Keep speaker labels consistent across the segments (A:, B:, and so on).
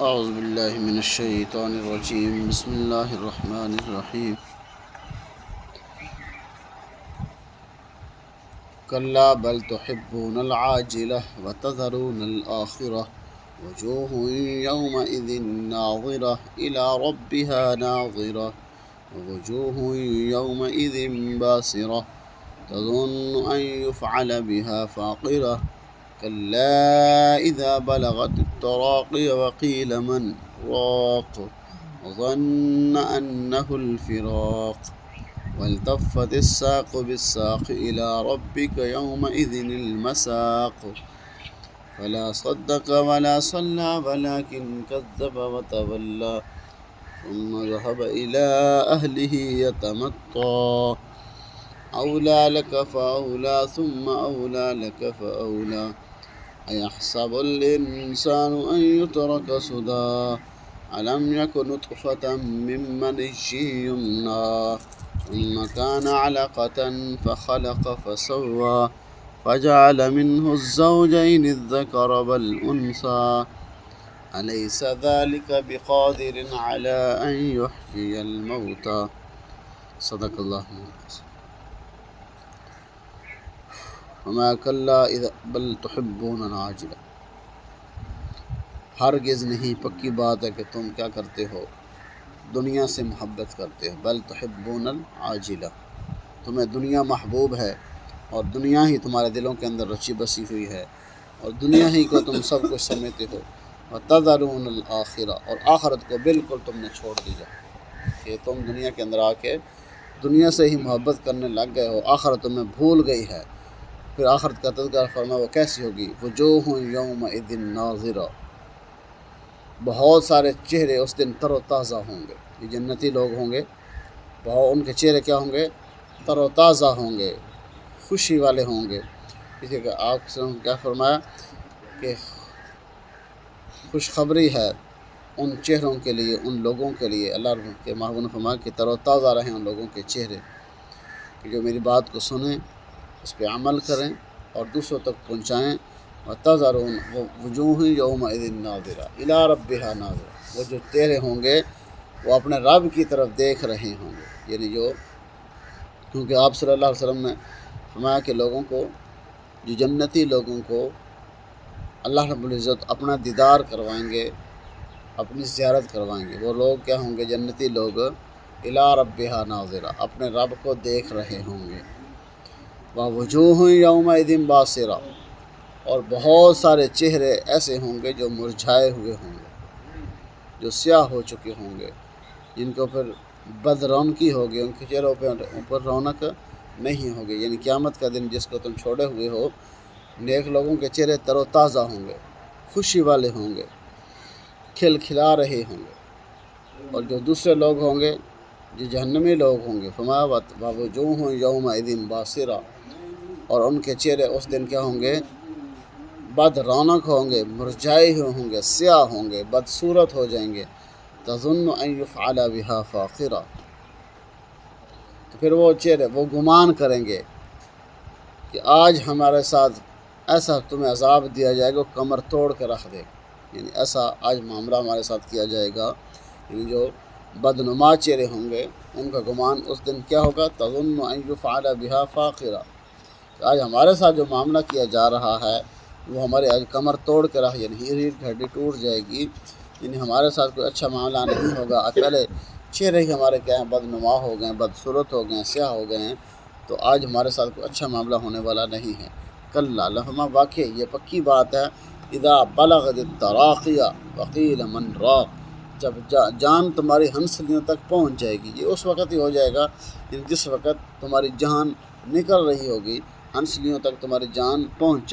A: اعوذ باللہ من الشیطان الرجیم بسم اللہ الرحمن الرحیم کلا بل تحبون العاجلہ وتذرون الآخرہ وجوہ یومئذ ناظرہ الی ربها ناظرہ ووجوہ یومئذ باسرہ تظن ان يفعل بها فاقرہ كلا إذا بلغت التراقي وقيل من راق وظن أنه الفراق والتفت الساق بالساق إلى ربك يومئذ المساق فلا صدق ولا صلى ولكن كذب وتولى ثم ذهب إلى أهله يتمطى أولى لك فأولى ثم أولى لك فأولى أيحسب الإنسان أن يترك سدى ألم يكن نطفة من مني يمنى ثم كان علقة فخلق فسوى فجعل منه الزوجين الذكر والأنثى أليس ذلك بقادر على أن يحيي الموتى صدق الله العظيم. وما کلا اذا بل تحبون العاجلہ، ہرگز نہیں، پکی بات ہے کہ تم کیا کرتے ہو، دنیا سے محبت کرتے ہو. بل تحبون العاجلہ، تمہیں دنیا محبوب ہے اور دنیا ہی تمہارے دلوں کے اندر رچی بسی ہوئی ہے اور دنیا ہی کو تم سب کچھ سمجھتے ہو. وتذرون الآخرہ، اور آخرت کو بالکل تم نے چھوڑ دیا کہ تم دنیا کے اندر آ کے دنیا سے ہی محبت کرنے لگ گئے ہو، آخرت تمہیں بھول گئی ہے. پھر آخرت کا تذکرہ فرمایا وہ کیسی ہوگی. وجوہ یومئذ ناظرہ، بہت سارے چہرے اس دن تر و تازہ ہوں گے. یہ جنتی لوگ ہوں گے، ان کے چہرے کیا ہوں گے؟ تر و تازہ ہوں گے، خوشی والے ہوں گے. اسی کہ آپ سے کیا فرمایا کہ خوشخبری ہے ان چہروں کے لیے، ان لوگوں کے لیے. اللہ کے محبوب نے فرمایا کہ تر و تازہ رہیں ان لوگوں کے چہرے کہ جو میری بات کو سنیں، اس پہ عمل کریں اور دوسروں تک پہنچائیں. وتذرون وجوہ یومئذ ناظرہ الی ربها ناظرہ، وہ جو چہرے ہوں گے وہ اپنے رب کی طرف دیکھ رہے ہوں گے. یعنی کیونکہ آپ صلی اللہ علیہ وسلم نے فرمایا کہ لوگوں کو، جو جنتی لوگوں کو اللہ رب العزت اپنا دیدار کروائیں گے، اپنی زیارت کروائیں گے. وہ لوگ کیا ہوں گے؟ جنتی لوگ الی ربها ناظرہ، اپنے رب کو دیکھ رہے ہوں گے. ووجوہ یومئذ باسرہ، اور بہت سارے چہرے ایسے ہوں گے جو مرجھائے ہوئے ہوں گے، جو سیاہ ہو چکے ہوں گے، جن کے اوپر بد رونقی ہوگی، ان کے چہروں پہ اوپر رونق نہیں ہوگی. یعنی قیامت کا دن جس کو تم چھوڑے ہوئے ہو، نیک لوگوں کے چہرے تر و تازہ ہوں گے، خوشی والے ہوں گے، کھل کھلا رہے ہوں گے. اور جو دوسرے لوگ ہوں گے، جو جہنمی لوگ ہوں گے، فرمایا ووجوہ یومئذ باسرہ، اور ان کے چہرے اس دن کیا ہوں گے؟ بد رونق ہوں گے، مرجھائے ہوئے ہوں گے، سیاہ ہوں گے، بدصورت ہو جائیں گے. تظن ان یفعل بها فاقرہ، تو پھر وہ چہرے وہ گمان کریں گے کہ آج ہمارے ساتھ ایسا تمہیں عذاب دیا جائے گا، کمر توڑ کے رکھ دے گا. یعنی ایسا آج معاملہ ہمارے ساتھ کیا جائے گا. یعنی جو بدنما چہرے ہوں گے ان کا گمان اس دن کیا ہوگا؟ تظن ان یفعل بها فاقرہ، آج ہمارے ساتھ جو معاملہ کیا جا رہا ہے وہ ہمارے آج کمر توڑ کے رہا، یعنی ریڑھ کی ہڈی ٹوٹ جائے گی. یعنی ہمارے ساتھ کوئی اچھا معاملہ نہیں ہوگا. پہلے چہرے ہی ہمارے کیا ہیں؟ بدنما ہو گئے ہیں، بدصورت ہو گئے ہیں، سیاہ ہو گئے ہیں، تو آج ہمارے ساتھ کوئی اچھا معاملہ ہونے والا نہیں ہے. کلا، لفظ واقع یہ پکی بات ہے. اذا بلغت التراقی وقیل من راق، جب جان تمہاری ہنسلیوں تک پہنچ جائے گی. یہ اس وقت ہی ہو جائے گا جس وقت تمہاری جان نکل رہی ہوگی، ہنسلیوں تک تمہاری جان پہنچ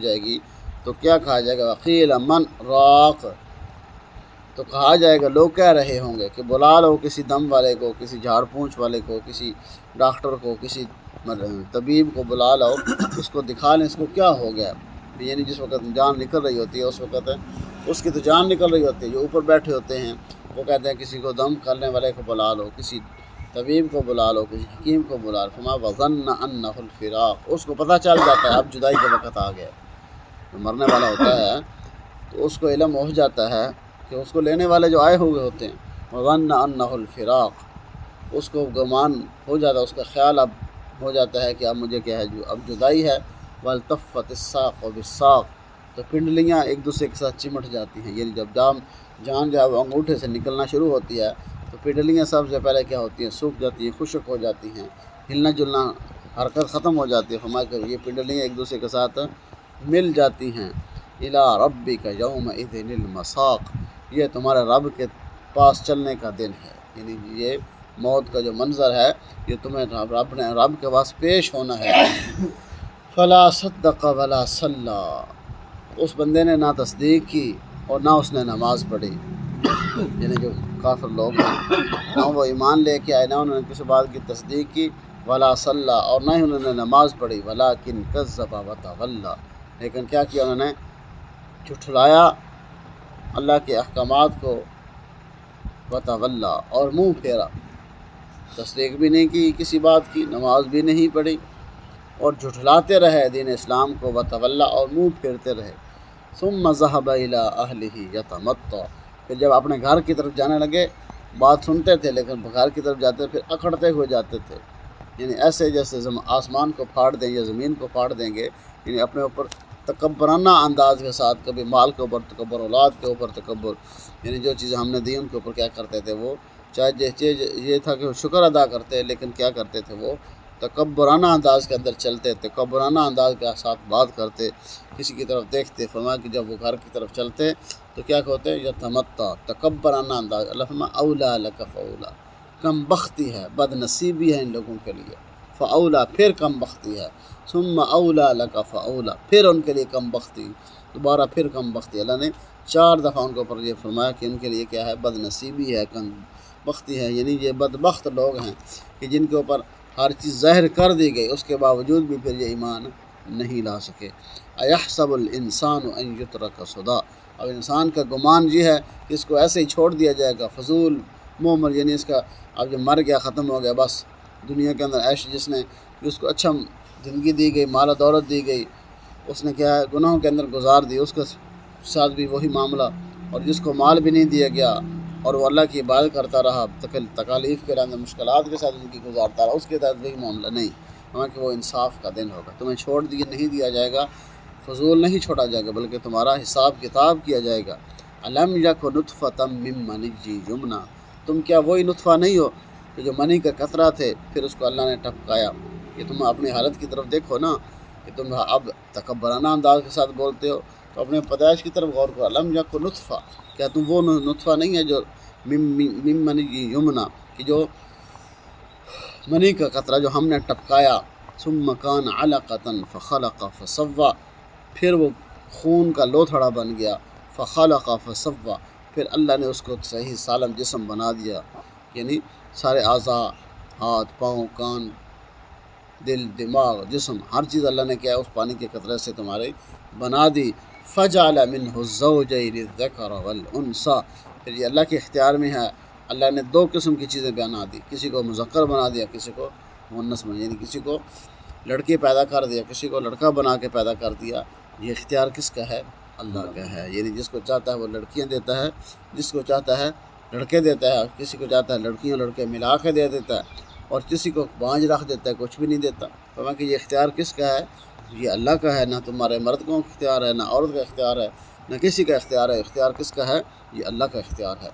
A: جائے گی. تو کیا کہا جائے گا؟ وقیل من راق، تو کہا جائے گا، لوگ کہہ رہے ہوں گے کہ بلا لو کسی دم والے کو، کسی جھاڑ پونچھ والے کو، کسی ڈاکٹر کو، کسی طبیب کو بلا لو، اس کو دکھا لیں، اس کو کیا ہو گیا. یعنی جس وقت جان نکل رہی ہوتی ہے اس وقت اس کی تو جان نکل رہی ہوتی ہے. جو اوپر بیٹھے ہوتے ہیں وہ کہتے ہیں کسی کو دم کرنے والے کو بلا لو، کسی طبیب کو بلا لو، کسی حکیم کو بلا لو. فرمایا وظن انہ الفراق، اس کو پتہ چل جاتا ہے اب جدائی کا وقت آ گیا. جو مرنے والا ہوتا ہے تو اس کو علم ہو جاتا ہے کہ اس کو لینے والے جو آئے ہوئے ہوتے ہیں، وَظَنَّ أَنَّهُ الْفِرَاقُ، اس کو گمان ہو جاتا ہے، اس کا خیال اب ہو جاتا ہے کہ اب مجھے کیا ہے، جو اب جدائی ہے۔ وَالْتَفَّتِ السَّاقُ بِالسَّاقِ، تو پنڈلیاں ایک دوسرے کے ساتھ چمٹ جاتی ہیں، یعنی جب جان جب انگوٹھے سے نکلنا شروع ہوتی ہے تو پنڈلیاں سب سے پہلے کیا ہوتی ہیں، سوکھ جاتی ہیں، خشک ہو جاتی ہیں، ہلنا جلنا حرکت ختم ہو جاتی ہے۔ فرمایا کہ یہ پنڈلیاں ایک دوسرے کے ساتھ مل جاتی ہیں۔ اِلیٰ رَبِّکَ یَوْمَئِذٍ الْمَسَاقُ، یہ تمہارے رب کے پاس چلنے کا دن ہے، یعنی یہ موت کا جو منظر ہے یہ تمہیں رب کے پاس پیش ہونا ہے۔ فَلَا صَدَّقَ وَلَا صَلَّىٰ، اس بندے نے نہ تصدیق کی اور نہ اس نے نماز پڑھی، یعنی جو کافر لوگ ہیں، نہ وہ ایمان لے کے آئے، نہ انہوں نے کسی بات کی تصدیق کی، وَلَا صَلَّىٰ، اور نہ ہی انہوں نے نماز پڑھی، وَلَٰكِن كَذَّبَ وَتَوَلَّىٰ، لیکن کیا کیا انہوں نے، جھٹلایا اللہ کے احکامات کو، وَتَوَلَّىٰ، اور منہ پھیرا، تصدیق بھی نہیں کی کسی بات کی، نماز بھی نہیں پڑھی، اور جھٹلاتے رہے دین اسلام کو، وَتَوَلَّىٰ، اور منہ پھیرتے رہے۔ ثُمَّ ذَهَبَ إِلَىٰ أَهْلِهِ يَتَمَطَّىٰ، پھر جب اپنے گھر کی طرف جانے لگے، بات سنتے تھے لیکن گھر کی طرف جاتے پھر اکڑتے ہوئے جاتے تھے، یعنی ایسے جیسے آسمان کو پھاڑ دیں یا زمین کو پھاڑ دیں گے، یعنی اپنے اوپر تکبرانہ انداز کے ساتھ، کبھی مال کے اوپر تکبر، اولاد کے اوپر تکبر، یعنی جو چیزیں ہم نے دی ان کے اوپر کیا کرتے تھے وہ، چاہے یہ تھا کہ وہ شکر ادا کرتے، لیکن کیا کرتے تھے وہ تکبرانہ انداز کے اندر چلتے، تکبرانہ انداز کے ساتھ بات کرتے، کسی کی طرف دیکھتے۔ فرمایا کہ جب وہ گھر کی طرف چلتے تو کیا ہوتے، یتمتع، تکبرانہ انداز۔ اللہ فرمایا اولا لک فاولا، کم بختی ہے، بد نصیبی ہے ان لوگوں کے لیے، فاولا، پھر کم بختی ہے، ثم اولا لک فاولا، پھر ان کے لیے کم بختی، دوبارہ پھر کم بختی۔ اللہ نے 4 دفعہ ان کے اوپر یہ فرمایا کہ ان کے لیے کیا ہے، بد نصیبی ہے، کم بختی ہے، یعنی یہ بدبخت لوگ ہیں کہ جن کے اوپر ہر چیز ظاہر کر دی گئی، اس کے باوجود بھی پھر یہ ایمان نہیں لا سکے۔ ایحسب الانسان ان یترک سدی، اب انسان کا گمان یہ ہے کہ اس کو ایسے ہی چھوڑ دیا جائے گا، فضول مومر، یعنی اس کا اب جو مر گیا، ختم ہو گیا، بس دنیا کے اندر عیش، جس کو اچھا زندگی دی گئی، مال و دولت دی گئی، اس نے کیا ہے، گناہوں کے اندر گزار دی، اس کے ساتھ بھی وہی معاملہ، اور جس کو مال بھی نہیں دیا گیا اور وہ اللہ کی عبادت کرتا رہا، تکالیف کے اندر مشکلات کے ساتھ زندگی گزارتا رہا، اس کے تحت وہی معاملہ نہیں، کہ وہ انصاف کا دن ہوگا، تمہیں چھوڑ نہیں دیا جائے گا، فضول نہیں چھوڑا جائے گا، بلکہ تمہارا حساب کتاب کیا جائے گا۔ الم یک نطفۃ من منی یمنیٰ، تم کیا وہی نطفہ نہیں ہو کہ جو منی کا قطرہ تھے، پھر اس کو اللہ نے ٹپکایا۔ کہ تم اپنی حالت کی طرف دیکھو نا، کہ تم اب تکبرانہ انداز کے ساتھ بولتے ہو، تو اپنے پیدائش کی طرف غور کرو۔ الم یک نطفہ، کیا تم وہ نطفہ نہیں ہے جو من منی یمنیٰ، کہ جو منی کا قطرہ جو ہم نے ٹپکایا، ثم کان علقۃ فخلق فسویٰ، پھر وہ خون کا لوتھڑا بن گیا، فخلق فسویٰ، پھر اللہ نے اس کو صحیح سالم جسم بنا دیا، یعنی سارے اعضاء، ہاتھ، پاؤں، کان، دل، دماغ، جسم، ہر چیز اللہ نے کیا اس پانی کے قطرے سے تمہارے بنا دی۔ فجعل منہ الزوجین الذکر والانثیٰ، پھر یہ اللہ کے اختیار میں ہے، اللہ نے 2 قسم کی چیزیں بنا دی، کسی کو مذکر بنا دیا، کسی کو مؤنث بنا، یعنی کسی کو لڑکی پیدا کر دیا، کسی کو لڑکا بنا کے پیدا کر دیا۔ یہ اختیار کس کا ہے؟ اللہ کا ہے، یعنی جس کو چاہتا ہے وہ لڑکیاں دیتا ہے، جس کو چاہتا ہے لڑکے دیتا ہے، کسی کو چاہتا ہے لڑکیاں لڑکے ملا کے دے دیتا ہے، اور کسی کو بانجھ رکھ دیتا ہے، کچھ بھی نہیں دیتا۔ فرمایا کہ یہ اختیار کس کا ہے؟ یہ اللہ کا ہے، نہ تمہارے مرد کا اختیار ہے، نہ عورت کا اختیار ہے، نہ کسی کا اختیار ہے، اختیار کس کا ہے؟ یہ اللہ کا اختیار ہے۔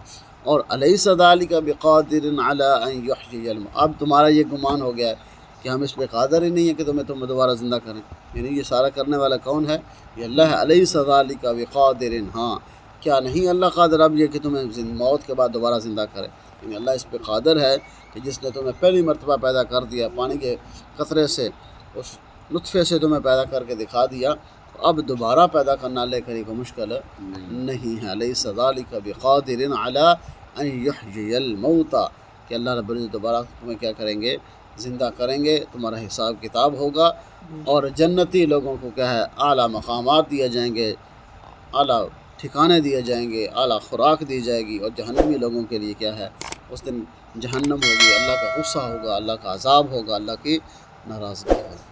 A: اور الیس ذالک بقادر علی ان یحیی الموتى، اب تمہارا یہ گمان ہو گیا ہے کہ ہم اس پہ قادر ہی نہیں ہے کہ تمہیں دوبارہ زندہ کریں، یعنی یہ سارا کرنے والا کون ہے؟ یہ اللہ ہے۔ الیس ذالک بقادر، ہاں کیا نہیں اللہ قادر اب یہ کہ تمہیں موت کے بعد دوبارہ زندہ کرے، یعنی اللہ اس پہ قادر ہے کہ جس نے تمہیں پہلی مرتبہ پیدا کر دیا، پانی کے قطرے سے، اس نطفے سے تمہیں پیدا کر کے دکھا دیا، اب دوبارہ پیدا کرنا لے کر کو مشکل نہیں ہے۔ الیس ذالک بقادر علی ان یحیی الموتى، کہ اللہ رب العزت دوبارہ تمہیں کیا کریں گے؟ زندہ کریں گے، تمہارا حساب کتاب ہوگا، اور جنتی لوگوں کو کیا ہے؟ اعلیٰ مقامات دیے جائیں گے، اعلیٰ ٹھکانے دیے جائیں گے، اعلیٰ خوراک دی جائے گی، اور جہنمی لوگوں کے لیے کیا ہے؟ اس دن جہنم ہوگی، اللہ کا غصہ ہوگا، اللہ کا عذاب ہوگا، اللہ کی ناراضگی ہوگی۔